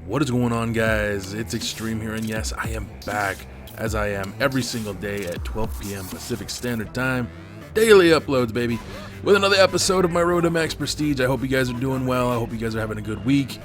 What is going on, guys? It's Extreme here, and yes, I am back, as I am every single day at 12 p.m. Pacific Standard Time. Daily uploads, baby, with another episode of my Road to Max Prestige. I hope you guys are doing well. I hope you guys are having a good week,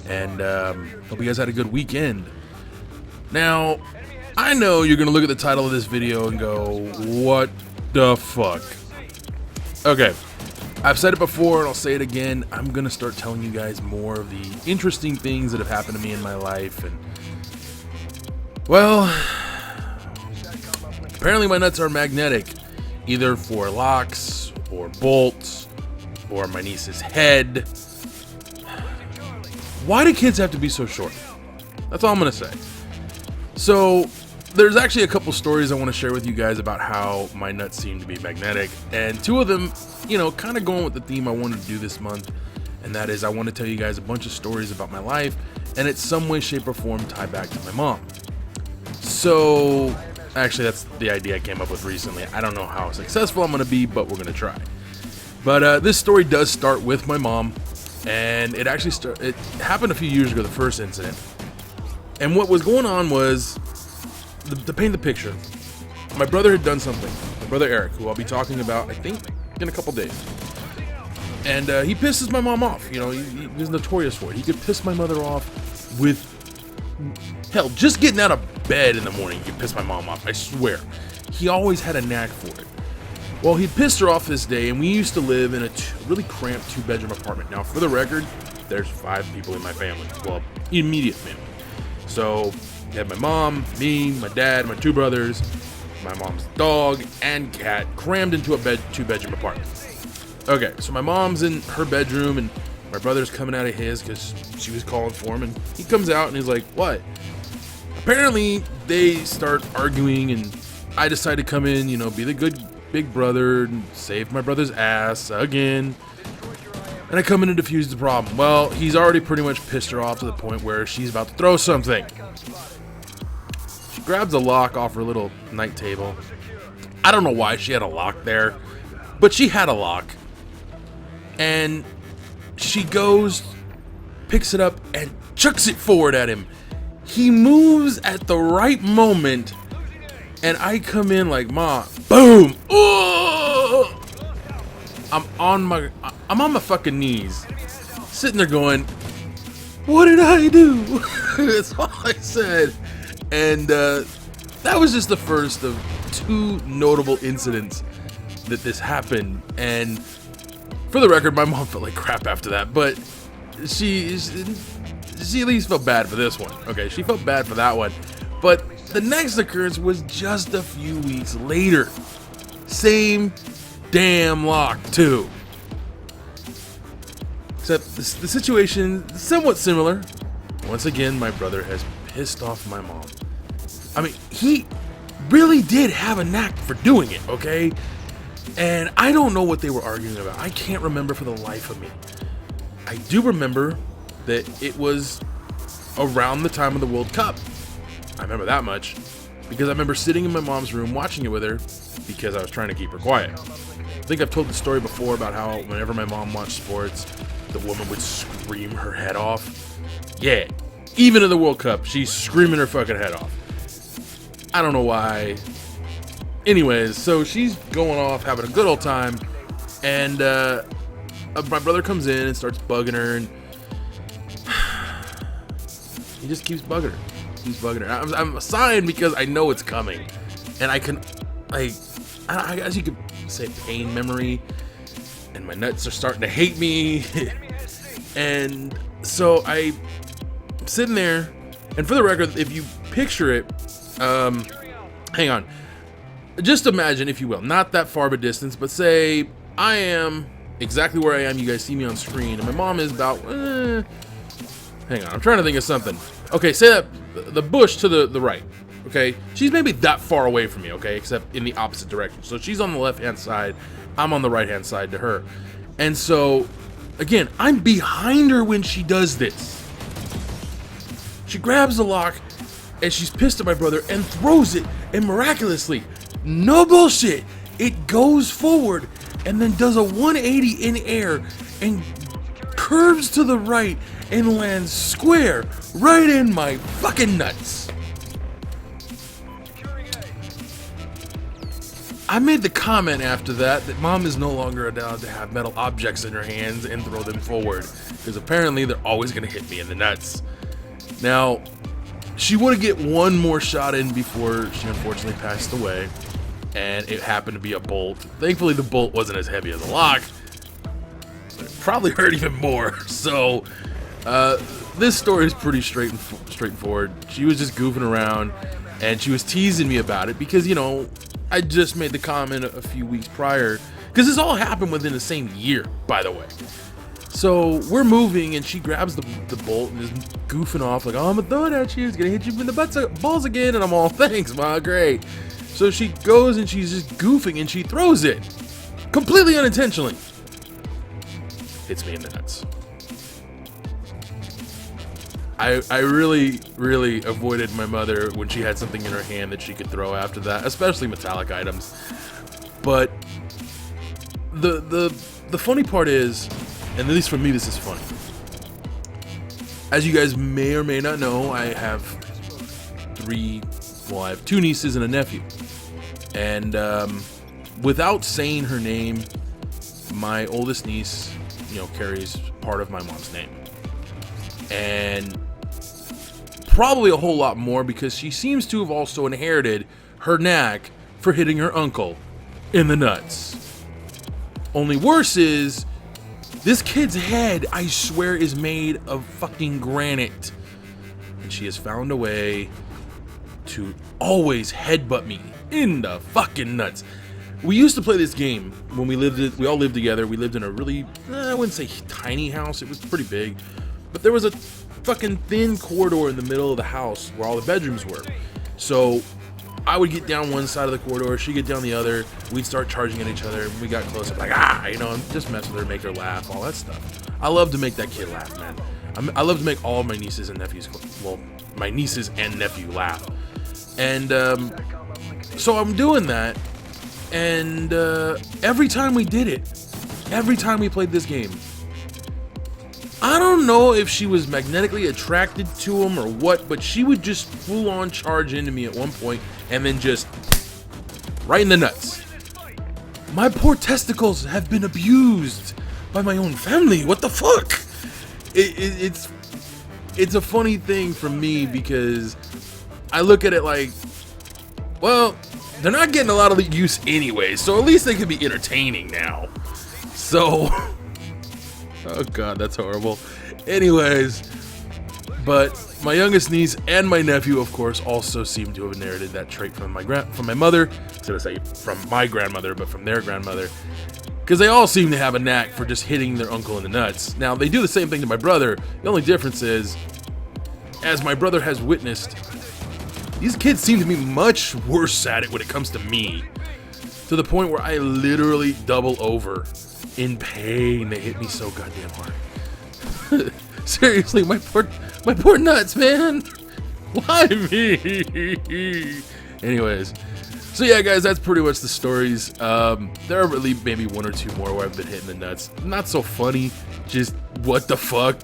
and hope you guys had a good weekend. Now, I know you're going to look at the title of this video and go, what the fuck? Okay. I've said it before and I'll say it again. I'm going to start telling you guys more of the interesting things that have happened to me in my life. And, well, apparently my nuts are magnetic, either for locks or bolts or my niece's head. Why do kids have to be so short? That's all I'm going to say. So, there's actually a couple stories I want to share with you guys about how my nuts seem to be magnetic, and two of them, you know, kind of going with the theme I wanted to do this month, and that is I want to tell you guys a bunch of stories about my life, and it's some way, shape, or form tied back to my mom. So, actually, that's the idea I came up with recently. I don't know how successful I'm going to be, but we're going to try. But this story does start with my mom, and it actually it happened a few years ago, the first incident. And what was going on was, to paint the picture, my brother had done something. My brother Eric, who I'll be talking about, I think, in a couple days. And he pisses my mom off. You know, he was notorious for it. He could piss my mother off with, hell, just getting out of bed in the morning, he could piss my mom off, I swear. He always had a knack for it. Well, he pissed her off this day, and we used to live in a really cramped 2-bedroom apartment. Now, for the record, there's 5 people in my family. Well, immediate family. So, I had my mom, me, my dad, my 2 brothers, my mom's dog, and cat crammed into a 2-bedroom apartment. Okay, so my mom's in her bedroom, and my brother's coming out of his because she was calling for him, and he comes out and he's like, what? Apparently, they start arguing, and I decide to come in, you know, be the good big brother and save my brother's ass again. And I come in and defuse the problem. Well, he's already pretty much pissed her off to the point where she's about to throw something. She grabs a lock off her little night table. I don't know why she had a lock there, but she had a lock. And she goes, picks it up, and chucks it forward at him. He moves at the right moment, and I come in like, Ma, boom! Oh! I'm on my fucking knees, sitting there going, what did I do? That's all I said. And that was just the first of 2 notable incidents that this happened. And for the record, my mom felt like crap after that, but she at least felt bad for this one. Okay, she felt bad for that one. But the next occurrence was just a few weeks later. Same damn lock, too. Except the situation is somewhat similar. Once again, my brother has pissed off my mom. I mean, he really did have a knack for doing it, okay? And I don't know what they were arguing about. I can't remember for the life of me. I do remember that it was around the time of the World Cup. I remember that much because I remember sitting in my mom's room watching it with her because I was trying to keep her quiet. I think I've told the story before about how whenever my mom watched sports, the woman would scream her head off. Yeah, even in the World Cup, she's screaming her fucking head off. I don't know why. Anyways, so she's going off, having a good old time, and my brother comes in and starts bugging her, and he just keeps bugging her. I'm sighing because I know it's coming, and I can, I guess you could say pain memory, and my nuts are starting to hate me. And so I'm sitting there, and for the record, if you picture it, hang on, just imagine, if you will, not that far of a distance, but say I am exactly where I am. You guys see me on screen, and my mom is about, hang on, I'm trying to think of something. Okay, say that the bush to the right. Okay, she's maybe that far away from me, okay, except in the opposite direction. So she's on the left-hand side, I'm on the right-hand side to her. And so, again, I'm behind her when she does this. She grabs the lock, and she's pissed at my brother, and throws it, and miraculously, no bullshit, it goes forward, and then does a 180 in air, and curves to the right and lands square right in my fucking nuts. I made the comment after that mom is no longer allowed to have metal objects in her hands and throw them forward, because apparently they're always going to hit me in the nuts. Now, she would have get one more shot in before she unfortunately passed away, and it happened to be a bolt. Thankfully, the bolt wasn't as heavy as a lock, but it probably hurt even more. So, this story is pretty straightforward. She was just goofing around, and she was teasing me about it because, you know, I just made the comment a few weeks prior, because this all happened within the same year, by the way. So we're moving, and she grabs the bolt and is goofing off like, "Oh, I'm gonna throw it at you. It's gonna hit you in the balls again." And I'm all, "Thanks, Ma, great." So she goes and she's just goofing and she throws it completely unintentionally. Hits me in the nuts. I really avoided my mother when she had something in her hand that she could throw after that, especially metallic items. But the funny part is, and at least for me this is funny, as you guys may or may not know, I have two nieces and a nephew. And without saying her name, my oldest niece, you know, carries part of my mom's name. And probably a whole lot more, because she seems to have also inherited her knack for hitting her uncle in the nuts. Only worse is, this kid's head, I swear, is made of fucking granite. And she has found a way to always headbutt me in the fucking nuts. We used to play this game when we all lived together. We lived in a really, I wouldn't say tiny house, it was pretty big. But there was a fucking thin corridor in the middle of the house where all the bedrooms were. So I would get down one side of the corridor, she'd get down the other, we'd start charging at each other, and we got close, like, you know, and just mess with her, make her laugh, all that stuff. I love to make that kid laugh, man. I love to make all of my nieces and nephews, well, my nieces and nephew laugh. And so I'm doing that, and every time we did it, every time we played this game, I don't know if she was magnetically attracted to him or what, but she would just full on charge into me at one point and then just right in the nuts. My poor testicles have been abused by my own family. What the fuck? It's a funny thing for me, because I look at it like, well, they're not getting a lot of use anyway, so at least they can be entertaining now. So... oh god, that's horrible. Anyways, but my youngest niece and my nephew, of course, also seem to have inherited that trait from my mother. I was gonna say from my grandmother, but from their grandmother, because they all seem to have a knack for just hitting their uncle in the nuts. Now, they do the same thing to my brother. The only difference is, as my brother has witnessed, these kids seem to be much worse at it when it comes to me, to the point where I literally double over in pain. They hit me so goddamn hard. Seriously, my poor nuts, man. Why me? Anyways, so yeah, guys, that's pretty much the stories. There are really maybe one or two more where I've been hitting the nuts. Not so funny. Just what the fuck?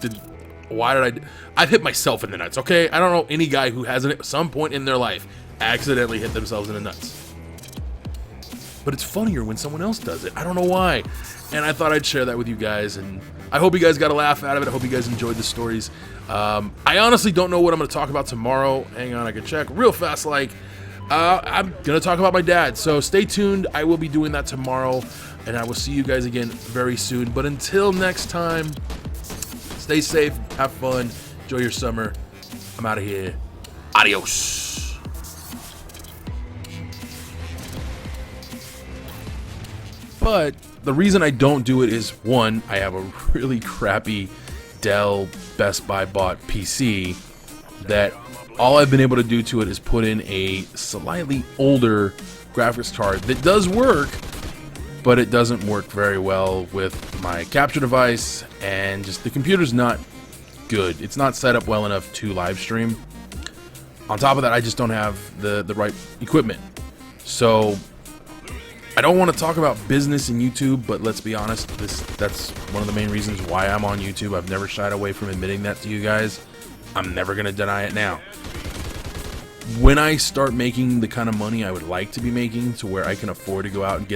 I've hit myself in the nuts. Okay, I don't know any guy who hasn't at some point in their life accidentally hit themselves in the nuts. But it's funnier when someone else does it. I don't know why. And I thought I'd share that with you guys, and I hope you guys got a laugh out of it. I hope you guys enjoyed the stories. I honestly don't know what I'm going to talk about tomorrow. Hang on, I can check real fast. I'm going to talk about my dad, so stay tuned. I will be doing that tomorrow, and I will see you guys again very soon. But until next time, stay safe, have fun, enjoy your summer. I'm out of here. Adios. But the reason I don't do it is, one, I have a really crappy Dell Best Buy bought PC that all I've been able to do to it is put in a slightly older graphics card that does work, but it doesn't work very well with my capture device, and just the computer's not good. It's not set up well enough to live stream. On top of that, I just don't have the right equipment. So I don't want to talk about business in YouTube, but let's be honest, that's one of the main reasons why I'm on YouTube. I've never shied away from admitting that to you guys. I'm never going to deny it now. When I start making the kind of money I would like to be making to where I can afford to go out and get